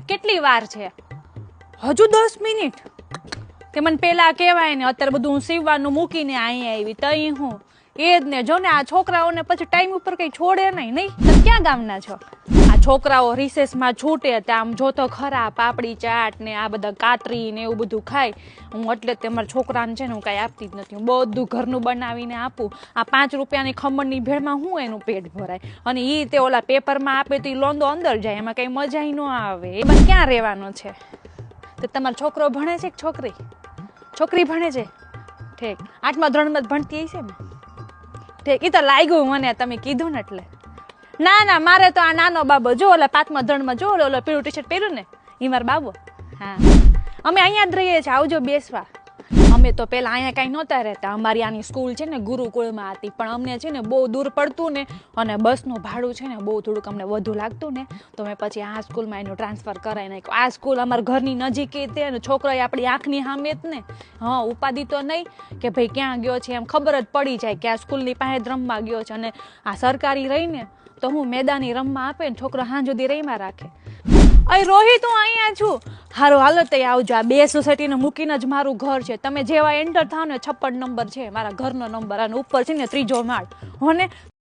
કેટલી વાર છે? હજુ 10 મિનિટ કે મને પેલા કહેવાય ને, અત્યારે બધું હું સીવવાનું મૂકીને અહીંયા આવી તઈ હું એ જ ને. જો ને આ છોકરાઓને પછી ટાઈમ ઉપર કઈ છોડે નહીં. તમે ક્યાં ગામના છો? આ છોકરાઓ રિસેસમાં છૂટે ત્યાં આમ જોતો ખરા પાપડી ચાટ ને આ બધા કાતરી ને એવું બધું ખાય. હું એટલે તમારા છોકરાને છે ને હું કાંઈ આપતી જ નથી. હું બધું ઘરનું બનાવીને આપું. આ 5 રૂપિયાની ખમણની ભેળમાં હું એનું પેટ ભરાય, અને એ તે ઓલા પેપરમાં આપે તો એ લોંદો અંદર જાય, એમાં કઈ મજા ન આવે. એમાં ક્યાં રહેવાનું છે? તો તમારો છોકરો ભણે છે કે છોકરી? છોકરી ભણે છે. ઠીક, 8મા ધોરણમાં ભણતી હશે ને? ઠીક, એ તો લાગ્યું મને તમે કીધું ને એટલે. ના મારે તો આ નાનો બાબો જો ઓલા 5મા ધોરણમાં જો ઓલો પીળું ટી-શર્ટ પહેર્યું ને એ મારો બાબો. હા, અમે અહીંયા જ રહીએ છીએ, આવજો બેસવા. અમે તો પેલા અહીંયા કાંઈ નહોતા રહેતા. અમારી આની સ્કૂલ છે ને ગુરુકુળમાં હતી, પણ અમને છે ને બહુ દૂર પડતું ને, અને બસનું ભાડું છે ને બહુ થોડુંક અમને વધુ લાગતું ને, તો મેં પછી આ સ્કૂલમાં એનું ટ્રાન્સફર કરાવી નાખ્યું. આ સ્કૂલ અમારા ઘરની નજીક તે ને છોકરો આપણી આંખની સામે જ ને. હા, ઉપાધિ તો નહીં કે ભાઈ ક્યાં ગયો છે, એમ ખબર જ પડી જાય કે આ સ્કૂલની પાસે જ રમવા ગયો છે. અને આ સરકારી રહીને તો હું મેદાની રમવા આપે ને છોકરો હાંજ સુધી રહીમાં રાખે. અરે રોહિત, હું અહીંયા છું. હારું હાલો તઈ આવજો. આ 2 સોસાયટીને મૂકીને જ મારું ઘર છે. તમે જેવા એન્ટર થાવ ને 56 નંબર છે મારા ઘરનો નંબર, અને ઉપર છે ને 3જો માળ. હોને